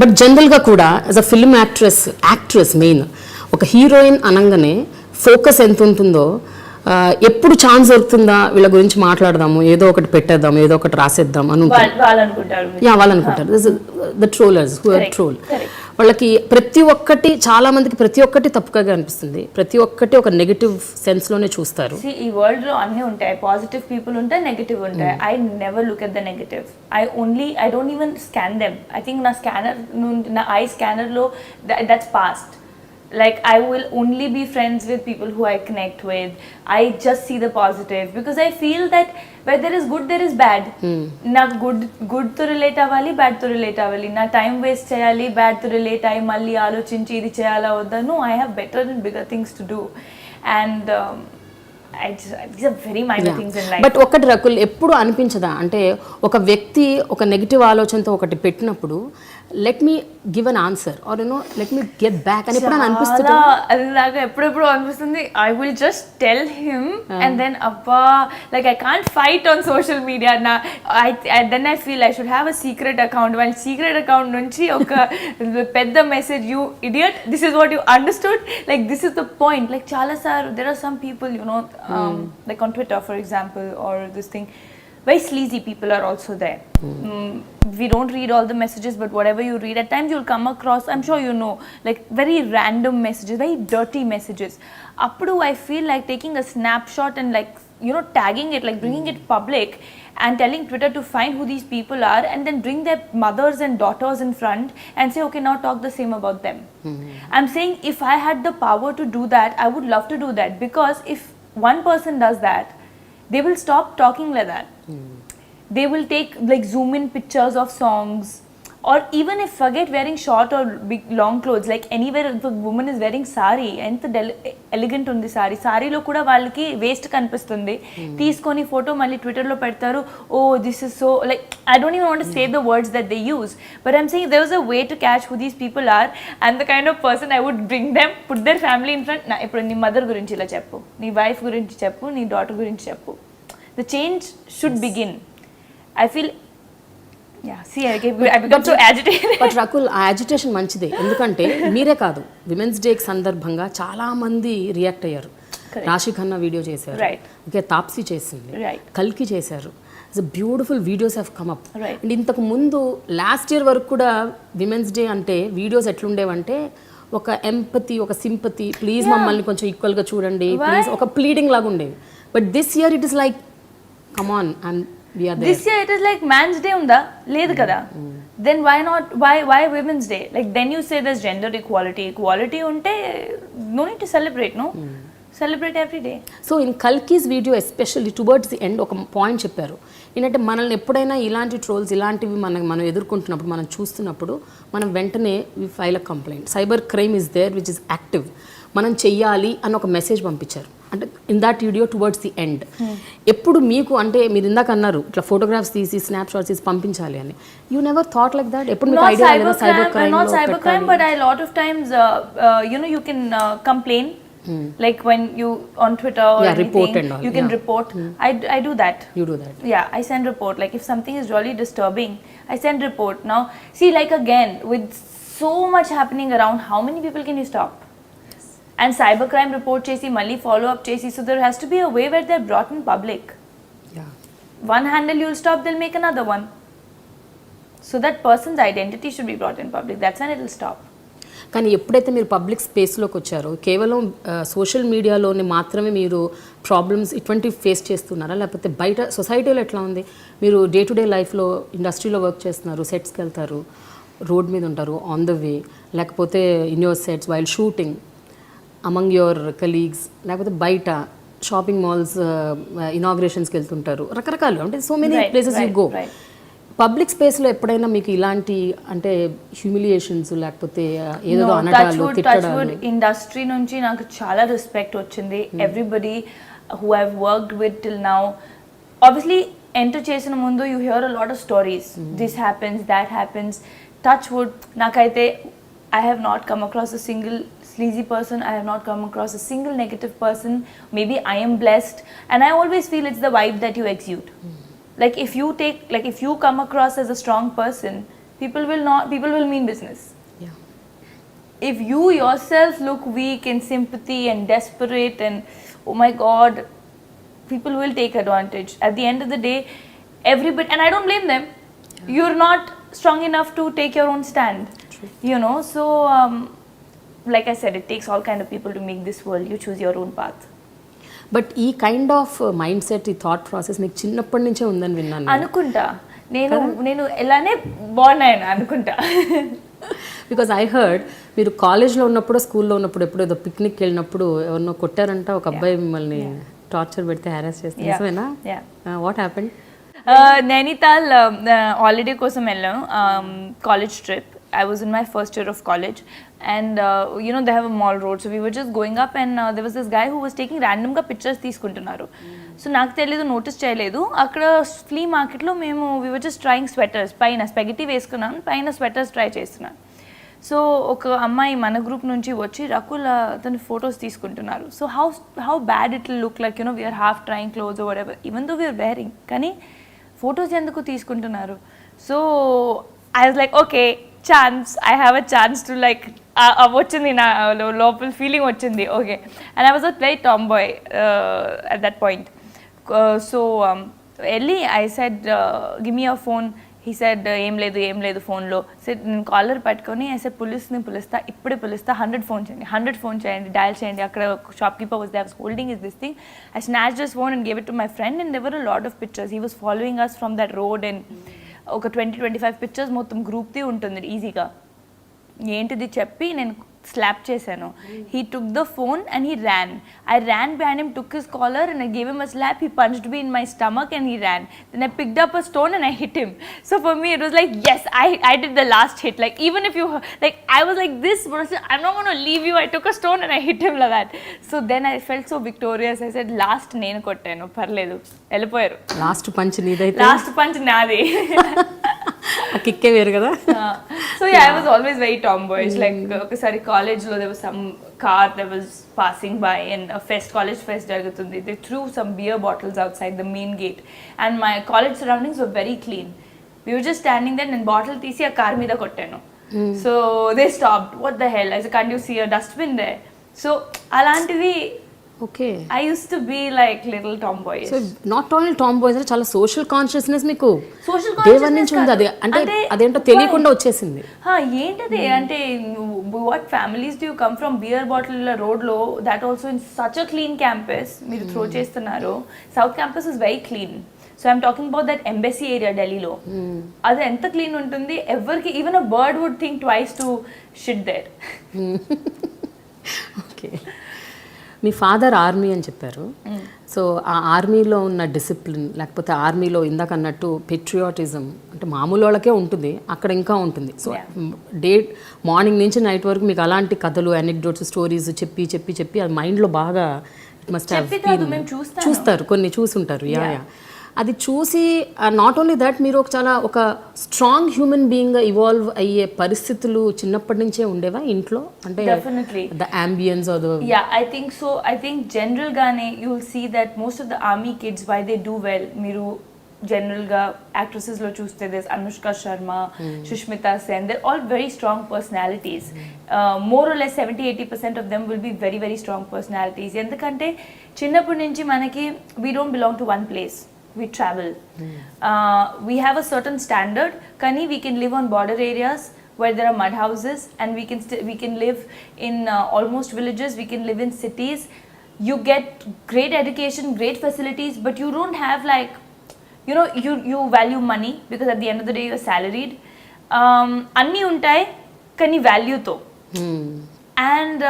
But జనరల్గా కూడా as a film actress main ఒక హీరోయిన్ అనగానే ఫోకస్ ఎంత ఉంటుందో, ఎప్పుడు ఛాన్స్ దొరుకుతుందా వీళ్ళ గురించి మాట్లాడదాము, ఏదో ఒకటి పెట్టేద్దాం, ఏదో ఒకటి రాసేద్దాం అని వాళ్ళు అనుకుంటారు. The trollers who are troll, వాళ్ళకి ప్రతి ఒక్కటి, చాలా మందికి ప్రతి ఒక్కటి తప్పుగా అనిపిస్తుంది, ప్రతి ఒక్కటి ఒక నెగటివ్ సెన్స్ లోనే చూస్తారు. ఈ వరల్డ్ లో అన్ని ఉంటాయి, పాజిటివ్ పీపుల్ ఉంటాయి, నెగటివ్ ఉంటాయి. I never look at the negative. I don't even scan them. I think నా ఐ స్కానర్ లో that's past. Like I will only be friends with people who I connect with. I just see the positive because I feel that where there is good there is bad. Na good to relate avali, bad to relate avali. Na time waste cheyali, bad to relate ayi malli alochinchi idi cheyala odda. No, I have better and bigger things to do. And these are very minor things in life. But ఒకటి రకుల్, ఎప్పుడు అనిపించదా అంటే ఒక వ్యక్తి ఒక negative ఆలోచనతో ఒకటి పెట్టినప్పుడు let me give an answer or let me get back అని ఎప్పుడు అనిపిస్తుంది? అది నాకు ఎప్పుడెప్పుడు అనిపిస్తుంది. I will just tell him and then అబ్బా like I can't fight on social media. Then I feel I should have a secret account. వాళ్ళ secret account నుంచి ఒక పెద్ద message, you idiot, this is what you understood, like this is the point. Like చాలా సార్ there are some people like on Twitter for example or this thing, very sleazy people are also there. We don't read all the messages, but whatever you read, at times you'll come across, I'm sure you know, like very random messages, very dirty messages. Appudu I feel like taking a snapshot and like tagging it, like bringing it public and telling Twitter to find who these people are and then bring their mothers and daughters in front and say, okay, now talk the same about them. I'm saying if I had the power to do that, I would love to do that, because if one person does that, they will stop talking like that. They will take like zoom in pictures of songs, or even if forget wearing short or big long clothes, like anywhere if a woman is wearing sari, enta elegant undi sari lo kuda vallaki waist kanipistundi, teeskoni photo malli Twitter lo pedtaru. Oh, this is so, like I don't even want to say the words that they use, but I'm saying there was a way to catch who these people are, and the kind of person I would bring them, put their family in front. Na ippudu nee mother gurinchi ila cheppu, nee wife gurinchi cheppu, nee daughter gurinchi cheppu. The change should begin. I feel I become so agitated. But Rakul, ఆ agitation మంచిదే, ఎందుకంటే మీరే కాదు, women's day సందర్భంగా చాలా మంది react అయ్యారు. రాశి ఖన్నా వీడియో చేశారు, ఓకే, తాప్సీ చేసింది, కల్కి చేశారు. Beautiful videos have come up. And ఇంతకు ముందు లాస్ట్ ఇయర్ వరకు కూడా విమెన్స్ డే అంటే వీడియోస్ ఎట్లుండేవంటే ఒక ఎంపతి, ఒక సింపతి, ప్లీజ్ మమ్మల్ని కొంచెం ఈక్వల్గా చూడండి ప్లీజ్, ఒక ప్లీడింగ్ లాగా ఉండేవి. But this year it is like come on and this year it is like man's day unda ledhu kada. Then why women's day? Like then you say there's gender equality unte no need to celebrate, no? Celebrate every day. So in Kalki's video especially towards the end ఒక point చెప్పారు ఏంటంటే, మనల్ని ఎప్పుడైనా ఇలాంటి trolls ఇలాంటివి మనం ఎదుర్కొంటున్నప్పుడు, మనం చూస్తున్నప్పుడు మనం వెంటనే we file a complaint. Cyber crime is there which is active, మనం చెయ్యాలి అని ఒక మెసేజ్ పంపించారు. అంటే in that video towards the end ఎప్పుడు మీకు, అంటే మీరు ఇందాక అన్నారు ఇట్లా ఫోటోగ్రాఫ్స్ తీసి స్నాప్ షాట్స్ తీసి పంపించాలి అని, you never thought like that? ఎప్పుడు మీకు ఐడియా లేదా cyber crime? Not cyber crime, but I lot of times you can complain. Like when you on Twitter or anything, report and all, you can report. I do that. You do that? Yeah, I send report. Like if something is really disturbing, I send report. Now see, like again with so much happening around, how many people can you stop? And cybercrime report chesi malli follow up chesi, so there has to be a way where they're brought in public. One handle you'll stop, they'll make another one, so that person's identity should be brought in public. That's when it'll stop. కానీ ఎప్పుడైతే మీరు public స్పేస్లోకి వచ్చారో, కేవలం social మీడియాలోనే మాత్రమే మీరు problems ఇటువంటివి face చేస్తున్నారా, లేకపోతే బయట సొసైటీలో ఎట్లా ఉంది? మీరు డే టు డే లైఫ్లో ఇండస్ట్రీలో వర్క్ చేస్తున్నారు, సెట్స్కి వెళ్తారు, రోడ్ మీద ఉంటారు, ఆన్ ద వే, లేకపోతే in your sets while shooting, among your colleagues, లేకపోతే బయట షాపింగ్ మాల్స్ ఇనాగ్రేషన్స్కి వెళ్తుంటారు, రకరకాలు, అంటే so many places you go. Public స్పేస్లో ఎప్పుడైనా మీకు ఇలాంటి అంటే హ్యూమిలియేషన్స్ లేకపోతే ఏదో అనడాలు, తిట్టడాలు? ఇండస్ట్రీ నుంచి నాకు చాలా రెస్పెక్ట్ వచ్చింది. Everybody who have worked with till now, obviously enter చేసిన ముందు you here a lot of stories, this happens, that happens. Touch wood, నాకైతే I have not come across a single sleazy person. I have not come across a single negative person. Maybe I am blessed, and I always feel it's the vibe that you exude. Like if you come across as a strong person, people will mean business. Yeah. If you yourself look weak in sympathy and desperate and oh my god, people will take advantage. At the end of the day, everybody, and I don't blame them. You're not strong enough to take your own stand. True. You know, so like I said, it takes all kind of people to make this world. You choose your own path. But ఈ kind of mind set, ఈ thought process మీకు చిన్నప్పటి నుంచే ఉందని విన్నాను. అనుకుంటా నేను ఎలానే బాగున్నాను అనుకుంటా. బికాజ్ ఐ హర్డ్ మీరు కాలేజ్లో ఉన్నప్పుడు, స్కూల్లో ఉన్నప్పుడు, ఎప్పుడు ఏదో పిక్నిక్ వెళ్ళినప్పుడు ఎవరినో కొట్టారంట, ఒక అబ్బాయి మిమ్మల్ని టార్చర్ పెడితే హ్యారాస్ చేస్తే, నిజమేనా? What happened? నైనితాల్ హాలిడే కోసం వెళ్ళాం, college trip. I was in my first year of college, and you know, they have a mall road, so we were just going up, and there was this guy who was taking random ga pictures తీసుకుంటున్నారు. So నాకు తెలియదు, notice చేయలేదు. అక్కడ flea మార్కెట్లో మేము we were just trying sweaters, పైన spaghetti వేసుకున్నాం, పైన స్వెటర్స్ ట్రై చేస్తున్నాం. సో ఒక అమ్మాయి మన గ్రూప్ నుంచి వచ్చి రకుల్ తన ఫొటోస్ తీసుకుంటున్నారు. So how bad it will look like, you know, we're half trying clothes or ever, even though we're wearing, కానీ ఫొటోస్ ఎందుకు తీసుకుంటున్నారు? So I was like, okay, chance, I have a chance to like, వచ్చింది నా లోపల feeling వచ్చింది, okay. And I was a very tomboy at that point. So వెళ్ళి I said, give me your phone. He said, ఏం లేదు ఫోన్లో. Said, నేను caller పట్టుకొని ఐ సెడ్, పోలీస్ని పిలుస్తా, ఇప్పుడే పిలుస్తా, 100 ఫోన్ చేయండి, డయల్ చేయండి. అక్కడ shopkeeper was there, was holding is this thing. I snatched his phone and gave it to my friend, and there were a lot of pictures. He was following us from that road, and ఒక 20-25 pictures మొత్తం గ్రూప్ది ఉంటుంది ఈజీగా. ఏంటిది చెప్పి నేను slap చేశాను. He took the phone and he ran. I ran behind him, took his collar and I gave him a slap. He punched me in my stomach and he ran. Then I picked up a stone and I hit him. So for me it was like, yes, I did the last hit. Like, even if you, like, I was like this, but I said, I'm not going to leave you. I took a stone and I hit him like that. So then I felt so victorious. I said, last నేను కొట్టాను, పర్లేదు, వెళ్ళిపోయారు. Last punch నీదైతే? Last punch నాది. ఆ కిక్కే వేరు కదా. So yeah, I was always very tomboyish. Like, ఒకసారి కాలేజ్లో there was some car that was passing by, and a college fest జరుగుతుంది. They threw some beer bottles outside the main gate, and my college surroundings were very clean. We were just standing there, and bottle తీసి ఆ car మీద కొట్టాను. So they stopped. What the hell? I said, can't you see a dustbin there? So అలాంటివి. Okay. I used to be like little tomboyish. So not only tom boys, అంటే చాలా social consciousness మీకు social దేవన్ నుంచి ఉంది. అది అంటే అదేంటో తెలియకుండా వచ్చేసింది. ఏంటది అంటే, what families do you come from? Beer bottle రోడ్లో, that also in such a clean campus మీరు త్రో చేస్తున్నారు. South campus is very clean. So I'm talking about that embassy area ఢిల్లీలో. అది ఎంత క్లీన్ ఉంటుంది, ఎవరికి, even a bird would think twice to shit there. Okay. మీ father army అని చెప్పారు. సో ఆ ఆర్మీలో ఉన్న డిసిప్లిన్, లేకపోతే ఆర్మీలో ఇందాక అన్నట్టు పెట్రియాటిజం అంటే మామూలు వాళ్ళకే ఉంటుంది, అక్కడ ఇంకా ఉంటుంది. సో మార్నింగ్ నుంచి నైట్ వరకు మీకు అలాంటి కథలు, అనెక్డోట్స్, స్టోరీస్ చెప్పి అది మైండ్లో బాగా ఇట్ మస్ట్ హ్యావ్ బీన్. చూస్తారు, కొన్ని చూసుంటారు. యా. అది చూసి నాట్ ఓన్లీ దట్, మీరు ఒక స్ట్రాంగ్ హ్యూమన్ బీయింగ్ ఇవాల్వ్ అయ్యే పరిస్థితులు చిన్నప్పటి నుంచే ఉండేవా ఇంట్లో? అంటే the ambience are the, yeah, I think so. I think general గానే you will see that most of the army kids why they do well, మీరు జనరల్ గా యాక్ట్రెసెస్ లో చూస్తే this Anushka Sharma, Sushmita Sen, they all very strong personalities. More or less 70-80% of them will be very very strong personalities. ఎందుకంటే చిన్నప్పటి నుంచి మనకి we don't belong to one place. We travel. We have a certain standard. Kani, we can live on border areas where there are mud houses, and we can live in almost villages. We can live in cities. You get great education, great facilities, but you don't have, like, you know, you value money because at the end of the day you're salaried. Anni untai, kani value to. And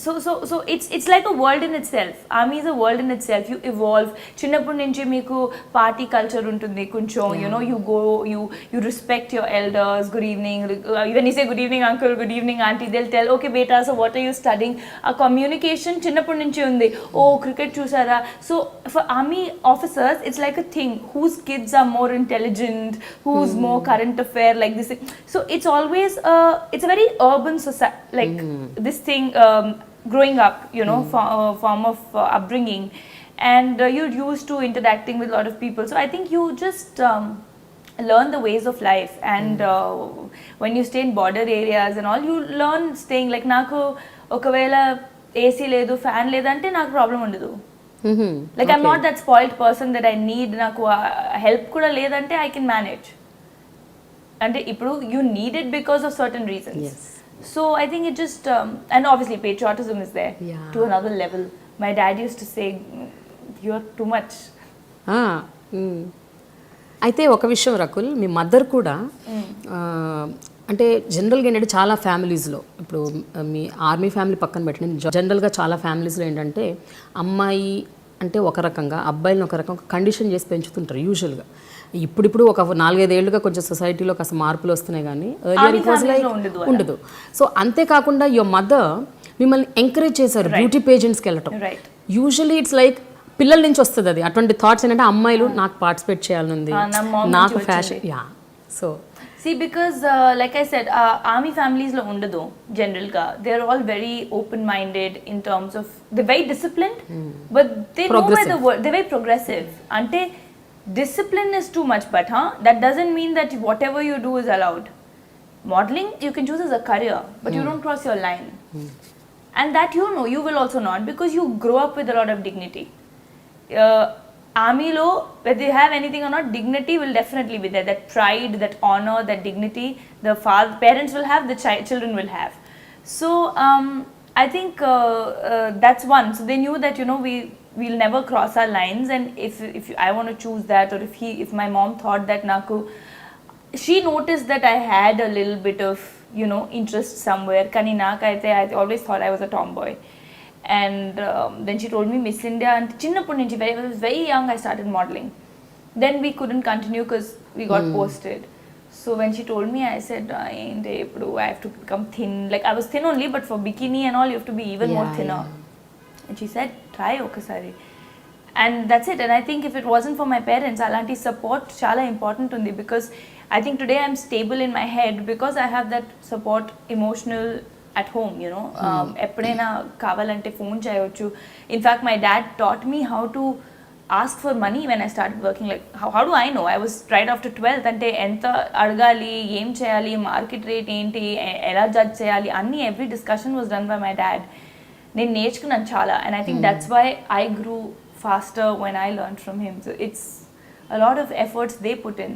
so it's like a world in itself. Army is a world in itself. You evolve. చిన్నప్పటి నుంచి మీకు party culture ఉంటుంది కొంచెం. You know, you go, you respect your elders. Good evening. When you say good evening uncle, good evening auntie, they'll tell, okay beta, so what are you studying? A communication చిన్నప్పటి నుంచి ఉంది. Oh, cricket చూసారా? So for army officers it's like a thing, whose kids are more intelligent, who's more current affair, like this. So it's always it's a very urban society, like this thing, growing up, you know, form of upbringing, and you're used to interacting with a lot of people. So I think you just learn the ways of life, and when you stay in border areas and all, you learn staying. Like నాకు ఒకవేళ AC లేదు fan లేదంటే నాకు problem ఉండదు. Like I'm not that spoiled person that I need నాకు help కూడా లేదంటే I can manage. అంటే ఇప్పుడు you need it because of certain reasons. Yes. So I think it just and obviously patriotism is there to another level. My dad used to say you're too much. అయితే ఒక విషయం రకుల్, మీ mother కూడా అంటే జనరల్గా ఏంటంటే చాలా ఫ్యామిలీస్లో, ఇప్పుడు మీ ఆర్మీ ఫ్యామిలీ పక్కన పెట్టి జనరల్గా చాలా ఫ్యామిలీస్లో ఏంటంటే అమ్మాయి అంటే ఒక రకంగా, అబ్బాయిని ఒక రకంగా కండిషన్ చేసి పెంచుతుంటారు యూజువల్గా. ఇప్పుడు ఒక 4-5 ఏళ్ళుగా కొంచెం సొసైటీలో కాస్త మార్పులు వస్తున్నాయి, కానీ ఎర్లియర్ ఇట్ వాజ్ లైక్ ఉండదు. సో అంతేకాకుండా యువర్ మదర్ మిమ్మల్ని ఎంకరేజ్ చేశారు బ్యూటీ పేజెంట్స్కి వెళ్ళటం. యూజువలీ ఇట్స్ లైక్ పిల్లల నుంచి వస్తుంది అది, అటువంటి థాట్స్ ఏంటంటే అమ్మాయిలు నాకు పార్టిసిపేట్ చేయాలనుంది, నాకు fashion. So see, because like I said, army families lo undadu generally. They're all very open minded in terms of, they're very disciplined, but they know where the word, they're very progressive. Ante discipline is too much, but that doesn't mean that whatever you do is allowed. Modeling you can choose as a career, but you don't cross your line. And that you will also not, because you grow up with a lot of dignity. Army lo, whether you have anything or not, dignity will definitely be there. That pride, that honor, that dignity, the parents will have, the children will have. So I think that's one. So they knew that we'll never cross our lines, and if I want to choose that, or if my mom thought that naku, she noticed that I had a little bit of interest somewhere. Kani nakaithe I always thought I was a tomboy. And then she told me Miss India, and chinnappudu nunchi, when I was very young I started modeling. Then we couldn't continue because we got posted. So when she told me, I said I have to become thin. Like I was thin only, but for bikini and all you have to be even more thinner. And she said try okasari, and that's it. And I think if it wasn't for my parents, alanti support chala important undi, because I think today I'm stable in my head because I have that support, emotional, at home. ఎప్పుడైనా కావాలంటే phone చేయవచ్చు. In fact my dad taught me how to ask for money when I started working. Like how do I know? I was right after 12th. అంటే ఎంత అడగాలి, ఏం చేయాలి, market rate ఏంటి, ఎలా జడ్జ్ చేయాలి, అన్ని every discussion was done by my dad. నేను నేర్చుకున్నాను చాలా, and I think that's why I grew faster when I learned from him. So it's a lot of efforts they put in.